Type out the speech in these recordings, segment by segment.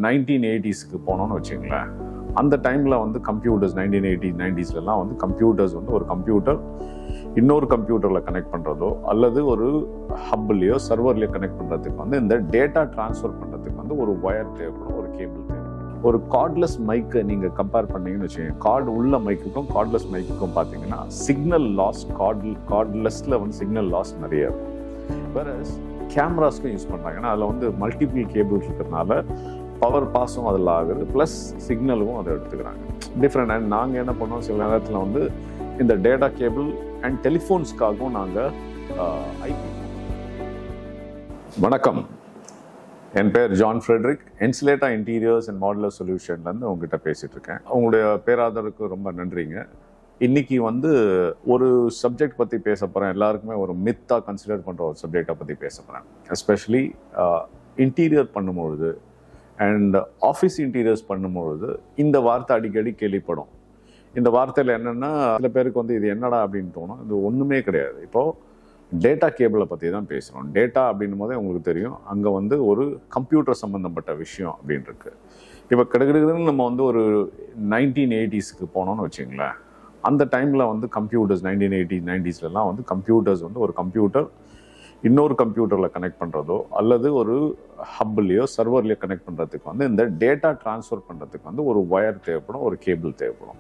1980s போனோம்னு வச்சுங்களேன். அந்த டைமில் வந்து கம்ப்யூட்டர்ஸ் 1980s 90sலாம் வந்து கம்ப்யூட்டர்ஸ் வந்து ஒரு கம்ப்யூட்டர் இன்னொரு கம்ப்யூட்டரில் கனெக்ட் பண்ணுறதோ அல்லது ஒரு ஹப்லையோ சர்வர்லையோ கனெக்ட் பண்ணுறதுக்கு வந்து இந்த டேட்டா ட்ரான்ஸ்ஃபர் பண்ணுறதுக்கு வந்து ஒரு ஒயர் தேவைப்படும், ஒரு கேபிள் தேவைப்படும். ஒரு கார்ட்லெஸ் மைக்கை நீங்கள் கம்பேர் பண்ணீங்கன்னு வச்சுக்கோங்க, கார்டு உள்ள மைக்குக்கும் கார்ட்லெஸ் மைக்குக்கும் பார்த்தீங்கன்னா சிக்னல் லாஸ் கார்ட்லெஸ்ல வந்து சிக்னல் லாஸ் நிறைய இருக்கும். வேற கேமராஸ்க்கும் யூஸ் பண்ணுறாங்க. ஏன்னா அதில் வந்து மல்டிபிள் கேபிள்ஸ் இருக்கிறதுனால பவர் பாஸும் அதில் ஆகுது, ப்ளஸ் சிக்னலும் அதை எடுத்துக்கிறாங்க டிஃப்ரெண்ட். அண்ட் நாங்கள் என்ன பண்ணோம், சில நேரத்தில் வந்து இந்த டேட்டா கேபிள் அண்ட் டெலிஃபோன்ஸ்க்காகவும் நாங்கள் ஐபி. வணக்கம், என் பேர் ஜான் ஃப்ரெட்ரிக். என்சிலேட்டா இன்டீரியர்ஸ் அண்ட் மாடுலர் சொல்யூஷன்லேருந்து உங்ககிட்ட பேசிகிட்டு இருக்கேன். உங்களுடைய பேராதருக்கு ரொம்ப நன்றிங்க. இன்னைக்கு வந்து ஒரு சப்ஜெக்ட் பற்றி பேச போகிறேன். எல்லாருக்குமே ஒரு மித்தாக கன்சிடர் பண்ணுற ஒரு சப்ஜெக்டை பற்றி பேச போகிறேன். எஸ்பெஷலி இன்டீரியர் பண்ணும்பொழுது அண்ட் ஆஃபீஸ் இன்டீரியர்ஸ் பண்ணும்பொழுது இந்த வார்த்தை அடிக்கடி கேள்விப்படும். இந்த வார்த்தையில் என்னென்னா, சில பேருக்கு வந்து இது என்னடா அப்படின்னு தோணும். இது ஒன்றுமே கிடையாது. இப்போது டேட்டா கேபிளை பற்றி தான் பேசுகிறோம். டேட்டா அப்படின்னும் போதே உங்களுக்கு தெரியும், அங்கே வந்து ஒரு கம்ப்யூட்டர் சம்மந்தப்பட்ட விஷயம் அப்படின்னு இருக்கு. இப்போ கிடக்குன்னு நம்ம வந்து ஒரு 1980s போனோம்னு வச்சுங்களேன். அந்த டைமில் வந்து கம்ப்யூட்டர்ஸ் 1980s 90sலாம் வந்து கம்ப்யூட்டர்ஸ் வந்து ஒரு கம்ப்யூட்டர் இன்னொரு கம்ப்யூட்டரில் கனெக்ட் பண்ணுறதோ அல்லது ஒரு ஹப்லையோ சர்வர்லையோ கனெக்ட் பண்ணுறதுக்கு வந்து இந்த டேட்டா ட்ரான்ஸ்ஃபர் பண்ணுறதுக்கு வந்து ஒரு ஒயர் தேவைப்படும், ஒரு கேபிள் தேவைப்படும்.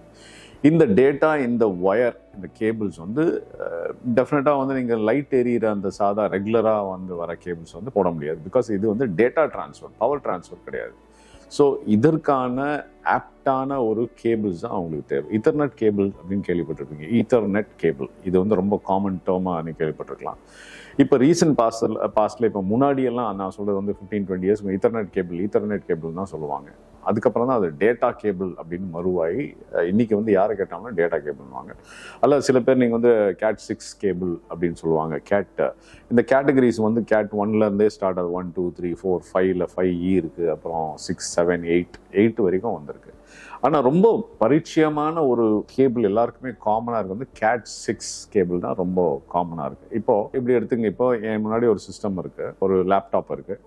இந்த டேட்டா, இந்த ஒயர், இந்த கேபிள்ஸ் வந்து டெஃபினட்டாக வந்து நீங்கள் லைட் எரியிற அந்த சாதா ரெகுலராக வந்து வர கேபிள்ஸ் வந்து போட முடியாது. பிகாஸ் இது வந்து டேட்டா ட்ரான்ஸ்ஃபர், பவர் ட்ரான்ஸ்ஃபர் கிடையாது. ஸோ இதற்கான ஆப்டான ஒரு கேபிள்ஸ் தான் அவங்களுக்கு தேவை. ஈத்தர்நெட் கேபிள் அப்படின்னு கேள்விப்பட்டிருப்பீங்க. ஈத்தர்நெட் கேபிள் இது வந்து ரொம்ப காமன் டேர்மாக நீங்கள் கேள்விப்பட்டிருக்கலாம். இப்போ ரீசன்ட் பாஸ்டில் இப்போ முன்னாடியெல்லாம் நான் சொல்கிறது வந்து 15-20 இயர்ஸ் ஈத்தர்நெட் கேபிள் தான் சொல்லுவாங்க. அதுக்கப்புறம் தான் அது டேட்டா கேபிள் அப்படின்னு மறுவாயி இன்றைக்கி வந்து யாரை கேட்டாங்கன்னா டேட்டா கேபிள்வாங்க. அல்ல சில பேர் நீங்கள் வந்து கேட் 6 கேபிள் அப்படின்னு சொல்லுவாங்க. இந்த கேட்டகரிஸ் வந்து கேட் 1லேருந்தே ஸ்டார்ட் ஆகுது. 1 2 3 4 5ல் 5E இருக்குது, அப்புறம் 6 7 8 வரைக்கும் வந்திருக்கு. ஆனால் ரொம்ப பரிச்சயமான ஒரு கேபிள் எல்லாருக்குமே காமனாக இருக்குது வந்து கேட் 6 கேபிள் தான் ரொம்ப காமனாக இருக்குது. இப்போது இப்படி எடுத்துங்க, இப்போ என் முன்னாடி ஒரு சிஸ்டம் இருக்குது, ஒரு லேப்டாப் இருக்குது.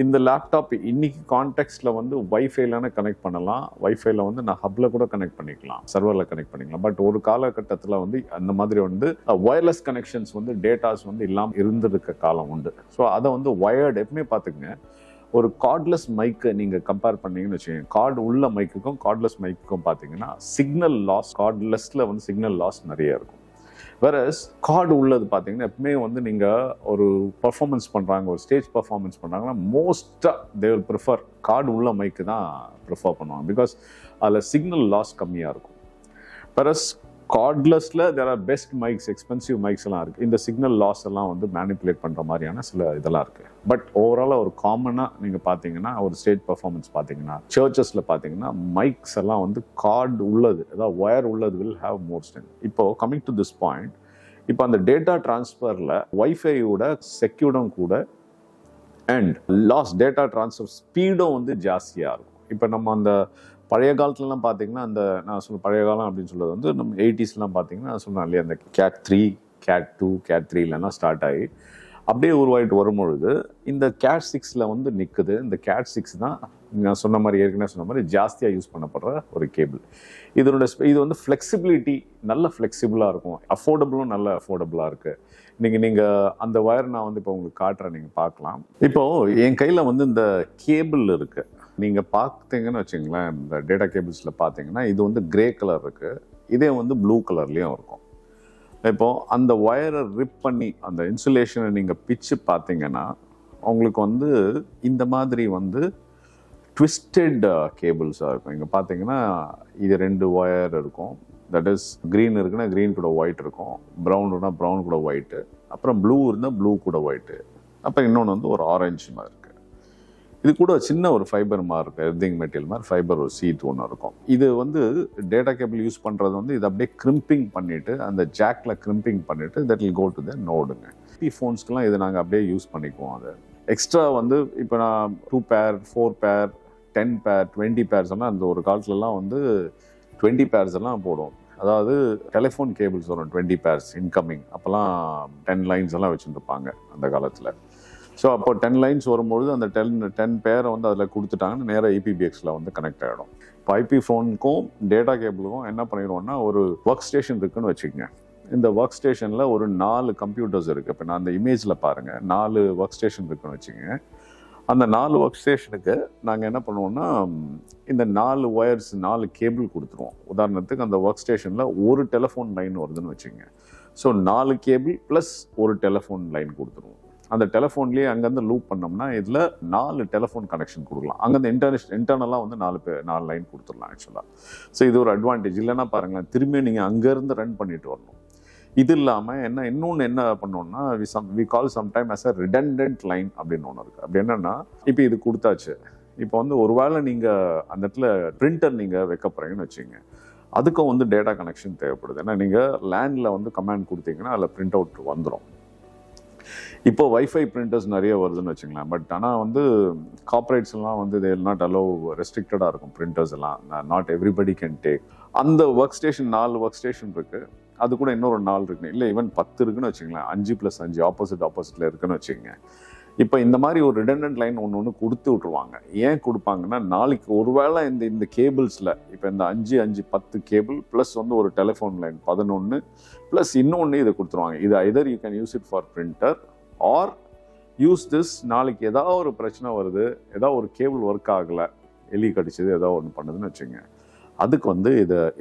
இந்த லேப்டாப் இன்னைக்கு கான்டெக்ட்ல வந்து வைஃபைலான கனெக்ட் பண்ணலாம். வைஃபைல வந்து நான் ஹப்ல கூட கனெக்ட் பண்ணிக்கலாம், சர்வர்ல கனெக்ட் பண்ணிக்கலாம். பட் ஒரு காலகட்டத்தில் வந்து அந்த மாதிரி வந்து வயர்லெஸ் கனெக்ஷன்ஸ் வந்து டேட்டாஸ் வந்து இல்லாமல் இருந்திருக்க காலம் உண்டு. ஸோ அதை வந்து வயர்டு எப்பவுமே பார்த்துக்குங்க. ஒரு கார்ட்லெஸ் மைக்கை நீங்கள் கம்பேர் பண்ணீங்கன்னு வச்சுக்கோங்க, கார்டு உள்ள மைக்குக்கும் கார்ட்லெஸ் மைக்குக்கும் பார்த்தீங்கன்னா சிக்னல் லாஸ், கார்ட்லெஸ்ல வந்து சிக்னல் லாஸ் நிறைய இருக்கும். வேற கார்டு உள்ளது பார்த்தீங்கன்னா எப்பவுமே வந்து நீங்கள் ஒரு பர்ஃபார்மன்ஸ் பண்ணுறாங்க, ஒரு ஸ்டேஜ் பர்ஃபார்மன்ஸ் பண்ணுறாங்கன்னா மோஸ்ட்டாக தே வில் ப்ரிஃபர் கார்டு உள்ள மைக்கு தான் ப்ரிஃபர் பண்ணுவாங்க. பிகாஸ் அதில் சிக்னல் லாஸ் கம்மியாக இருக்கும். வேற கார்ட்லெஸ்ல there are best mics, expensive mics எல்லாம் இருக்குது. இந்த சிக்னல் லாஸ் எல்லாம் வந்து மேனிப்புலேட் பண்ணுற மாதிரியான சில இதெல்லாம் இருக்குது. பட் ஓவராலாக ஒரு காமனாக நீங்கள் பார்த்தீங்கன்னா ஒரு ஸ்டேஜ் பர்ஃபார்மன்ஸ் பார்த்தீங்கன்னா சர்ச்சஸில் பார்த்தீங்கன்னா மைக்ஸ் எல்லாம் வந்து கார்டு உள்ளது, அதாவது ஒயர் உள்ளது வில் ஹாவ் மோர் ஸ்ட்ரென்த். இப்போது கமிங் டு திஸ் பாயிண்ட், இப்போ அந்த டேட்டா டிரான்ஸ்ஃபரில் வைஃபையோட செக்யூர்டும் கூட அண்ட் டேட்டா டிரான்ஸ்ஃபர் ஸ்பீடும் வந்து ஜாஸ்தியாக இருக்கும். இப்போ நம்ம அந்த பழைய காலத்துலலாம் பார்த்தீங்கன்னா அந்த நான் சொல்ல பழைய காலம் அப்படின்னு சொல்கிறது வந்து நம்ம 80sலாம் பார்த்தீங்கன்னா நான் சொன்னேன் இல்லையா, அந்த கேட் 3 கேட் 2 கேட் 3லலாம் ஸ்டார்ட் ஆகி அப்படியே உருவாயிட்டு வரும்பொழுது இந்த கேட் 6ல் வந்து நிற்குது. இந்த கேட் 6 தான் நான் சொன்ன மாதிரி ஏற்கனவே சொன்ன மாதிரி ஜாஸ்தியாக யூஸ் பண்ணப்படுற ஒரு கேபிள். இது வந்து ஃப்ளெக்சிபிலிட்டி நல்ல ஃப்ளெக்சிபிளாக இருக்கும், அஃபோர்டபுளும் நல்ல அஃபோர்டபுளாக இருக்குது. நீங்கள் அந்த ஒயர் நான் வந்து இப்போ உங்களுக்கு காட்டுறேன், நீங்கள் பார்க்கலாம். இப்போது என் கையில் வந்து இந்த கேபிள் இருக்குது. நீங்கள் பார்த்தீங்கன்னு வச்சுங்களேன், இந்த டேட்டா கேபிள்ஸில் பார்த்தீங்கன்னா இது வந்து கிரே கலர் இருக்குது, இதே வந்து ப்ளூ கலர்லேயும் இருக்கும். இப்போது அந்த ஒயரை ரிப் பண்ணி அந்த இன்சுலேஷனை நீங்கள் பிச்சு பார்த்தீங்கன்னா உங்களுக்கு வந்து இந்த மாதிரி வந்து ட்விஸ்டட் கேபிள்ஸாக இருக்கும். இங்கே பார்த்தீங்கன்னா இது 2 ஒயர் இருக்கும். தட் இஸ் க்ரீன் இருக்குன்னா க்ரீன் கூட ஒயிட் இருக்கும், ப்ரௌன் இருந்தால் ப்ரௌன் கூட ஒயிட்டு, அப்புறம் ப்ளூ இருந்தால் ப்ளூ கூட ஒயிட்டு, அப்புறம் இன்னொன்று வந்து ஒரு ஆரஞ்சு மாதிரி இருக்குது. இது கூட சின்ன ஒரு ஃபைபர் மாதிரி இருக்குது, எர்திங் மெட்டீரியல் மாதிரி ஃபைபர் ஒரு சீட் ஒன்று இருக்கும். இது வந்து டேட்டா கேபிள் யூஸ் பண்ணுறது வந்து இது அப்படியே கிரிம்பிங் பண்ணிவிட்டு அந்த ஜாக்கில் கிரிம்பிங் பண்ணிவிட்டு that will go to the நோடுங்க. ஃபோன்ஸ்க்கெலாம் இது நாங்கள் அப்படியே யூஸ் பண்ணிக்குவோம். அது எக்ஸ்ட்ரா வந்து இப்போ நான் 2 பேர் 4 பேர் 10 பேர் 20 பேர்ஸ் எல்லாம் அந்த ஒரு காலத்துலலாம் வந்து 20 பேர்ஸ் எல்லாம் போடும். அதாவது டெலிஃபோன் கேபிள்ஸ் வரும் 20 பேர்ஸ் இன்கமிங். அப்போல்லாம் 10 லைன்ஸ் எல்லாம் வச்சுருப்பாங்க அந்த காலத்தில். ஸோ அப்போ 10 லைன்ஸ் வரும்பொழுது அந்த 10 பேரை வந்து அதில் கொடுத்துட்டாங்கன்னு நேராக ஐபிபிஎக்ஸில் வந்து கனெக்ட் ஆகிடும். இப்போ ஐபி ஃபோனுக்கும் டேட்டா கேபிளுக்கும் என்ன பண்ணிடுவோம்னா, ஒரு ஒர்க் ஸ்டேஷன் இருக்குன்னு வச்சுக்கோங்க. இந்த ஒர்க் ஸ்டேஷனில் ஒரு 4 கம்ப்யூட்டர்ஸ் இருக்குது. இப்போ நான் அந்த இமேஜில் பாருங்கள், 4 ஒர்க் ஸ்டேஷன் இருக்குன்னு வச்சுக்கோங்க. அந்த 4 ஒர்க் ஸ்டேஷனுக்கு நாங்கள் என்ன பண்ணுவோம்னா, இந்த 4 ஒயர்ஸ் 4 கேபிள் கொடுத்துருவோம். உதாரணத்துக்கு அந்த ஒர்க் ஸ்டேஷனில் ஒரு டெலிஃபோன் லைன் வருதுன்னு வச்சுக்கோங்க. ஸோ 4 கேபிள் ப்ளஸ் ஒரு டெலிஃபோன் லைன் கொடுத்துருவோம். அந்த டெலிஃபோன்லேயே அங்கேருந்து லூப் பண்ணோம்னா இதில் 4 டெலிஃபோன் கனெக்ஷன் கொடுக்கலாம். அங்கேருந்து இன்டர்னலாக வந்து 4 லைன் கொடுத்துடலாம் ஆக்சுவலாக. ஸோ இது ஒரு அட்வான்டேஜ். இல்லைன்னா பாருங்களேன், திரும்பி நீங்கள் அங்கேருந்து ரன் பண்ணிட்டு வரணும். இது இல்லாமல் இன்னொன்று என்ன பண்ணோம்னா, we call sometime as a redundant line அப்படின்னு ஒன்று இருக்குது. அப்படி என்னென்னா, இப்போ இது கொடுத்தாச்சு. இப்போ வந்து ஒரு வேளை நீங்கள் அந்த இடத்துல பிரிண்டர் நீங்கள் வைக்க போகிறீங்கன்னு வச்சுங்க, அதுக்கும் வந்து டேட்டா கனெக்ஷன் தேவைப்படுது. ஏன்னா நீங்கள் லேண்டில் வந்து கமாண்ட் கொடுத்தீங்கன்னா அதில் பிரிண்ட் அவுட் வந்துடும். இப்போ வைஃபை பிரிண்டர்ஸ் நிறைய வருதுன்னு வச்சுங்களேன். பட் ஆனால் வந்து கார்பரேட்ஸ் எல்லாம் வந்து இது நாட் அலோவ், ரெஸ்ட்ரிக்டடாக இருக்கும் பிரிண்டர்ஸ் எல்லாம். Not everybody can take. அந்த ஒர்க் ஸ்டேஷன் 4 ஒர்க் ஸ்டேஷன் இருக்குது. அது கூட இன்னொரு 4 இருக்குன்னு இல்லை, ஈவன் 10 இருக்குன்னு வச்சுங்களேன். 5+5 ஆப்போசிட்டில் இருக்குன்னு வச்சுக்கோங்க. இப்போ இந்த மாதிரி ஒரு ரிடண்டன்ட் லைன் ஒன்று கொடுத்து விட்ருவாங்க. ஏன் கொடுப்பாங்கன்னா, நாளைக்கு ஒருவேளை இந்த கேபிள்ஸில் இப்போ இந்த 5 கேபிள் ப்ளஸ் வந்து ஒரு டெலிஃபோன் லைன் 11 ப்ளஸ் இன்னொன்று இதை கொடுத்துருவாங்க. இது either you can use it for printer or use this. நாளைக்கு ஏதாவது ஒரு பிரச்சனை வருது, ஏதாவது ஒரு கேபிள் ஒர்க் ஆகலை, எலி கடிச்சது ஏதாவது ஒன்று பண்ணுதுன்னு வச்சுங்க, அதுக்கு வந்து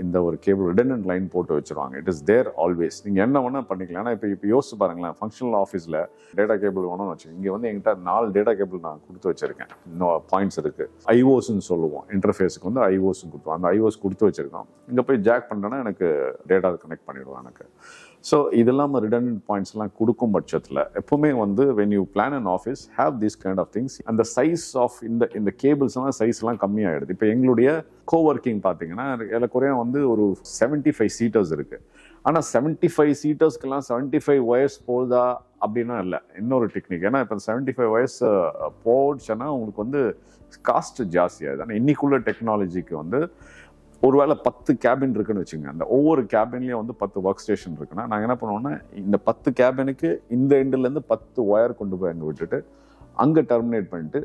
இந்த ஒரு கேபிள் ரிடண்டன்ட் லைன் போட்டு வச்சுருவாங்க. It is there always. நீங்கள் என்ன வேணால் பண்ணிக்கலாம். ஏன்னா இப்போ யோசிச்சு பாருங்களேன், ஃபங்க்ஷனல் ஆஃபீஸில் டேட்டா கேபிள் வேணும்னு வச்சுக்கோங்க. இங்கே வந்து என்கிட்ட 4 டேட்டா கேபிள் நான் கொடுத்து வச்சுருக்கேன். இன்னும் பாயிண்ட்ஸ் இருக்குது. ஐஓஸ்ன்னு சொல்லுவோம், இன்டர்ஃபேஸுக்கு வந்து ஐஓஸ்ன்னு கொடுத்துருவோம். அந்த ஐஓஸ் கொடுத்து வச்சுருக்கோம். இங்கே போய் ஜாக் பண்ணுறேன்னா எனக்கு டேட்டா கனெக்ட் பண்ணிவிடுவோம் எனக்கு. ஸோ இது இல்லாமல் ரிடண்டன்ட் பாயிண்ட்ஸ்லாம் கொடுக்கும் பட்சத்தில் எப்பவுமே வந்து when you plan an office, have these kind of things. அந்த சைஸ் ஆஃப் இந்த கேபிள்ஸ்லாம் சைஸ்லாம் கம்மியாகிடுது. இப்போ எங்களுடைய கோவொர்க்கிங் பார்த்தீங்கன்னா ஏறக்குறைய வந்து ஒரு 75 சீட்டர்ஸ் இருக்குது. ஆனால் 75 சீட்டர்ஸ்க்கெல்லாம் 75 ஒயர்ஸ் போகுதா அப்படின்னா இல்லை. இன்னொரு டெக்னிக். ஏன்னா இப்போ 75 ஒயர்ஸ் போச்சுன்னா உங்களுக்கு வந்து காஸ்ட் ஜாஸ்தியாகுது. ஆனால் இன்னைக்குள்ள டெக்னாலஜிக்கு வந்து ஒருவேளை 10 கேபின் இருக்குன்னு வச்சுங்க, அந்த ஒவ்வொரு கேபின்லேயும் வந்து 10 ஒர்க் ஸ்டேஷன் இருக்குன்னா நாங்கள் என்ன பண்ணுவோம்னா, இந்த 10 கேபினுக்கு இந்த எண்டுலேருந்து 10 ஒயர் கொண்டு போய் அங்கே விட்டுட்டு அங்கே டெர்மினேட் பண்ணிட்டு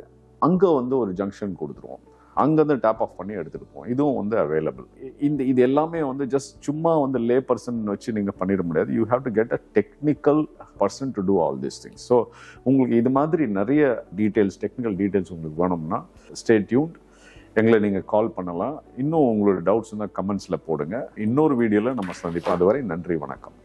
அங்கே வந்து ஒரு ஜங்ஷன் கொடுத்துருவோம். அங்கேருந்து டேப் ஆஃப் பண்ணி எடுத்துகிட்டு போவோம். இதுவும் வந்து அவைலபிள். இது எல்லாமே வந்து ஜஸ்ட் சும்மா வந்து லே பர்சன் வச்சு நீங்கள் பண்ணிட முடியாது. You have to get a technical person to do all these things. So உங்களுக்கு இது மாதிரி நிறைய டீட்டெயில்ஸ், டெக்னிக்கல் டீட்டெயில்ஸ் உங்களுக்கு வேணும்னா ஸ்டே டியூன்ட். எங்களை நீங்கள் கால் பண்ணலாம். இன்னும் உங்களோட டவுட்ஸ் இருந்தால் கமெண்ட்ஸில் போடுங்க. இன்னொரு வீடியோவில் நம்ம சந்திப்போம். அதுவரை நன்றி, வணக்கம்.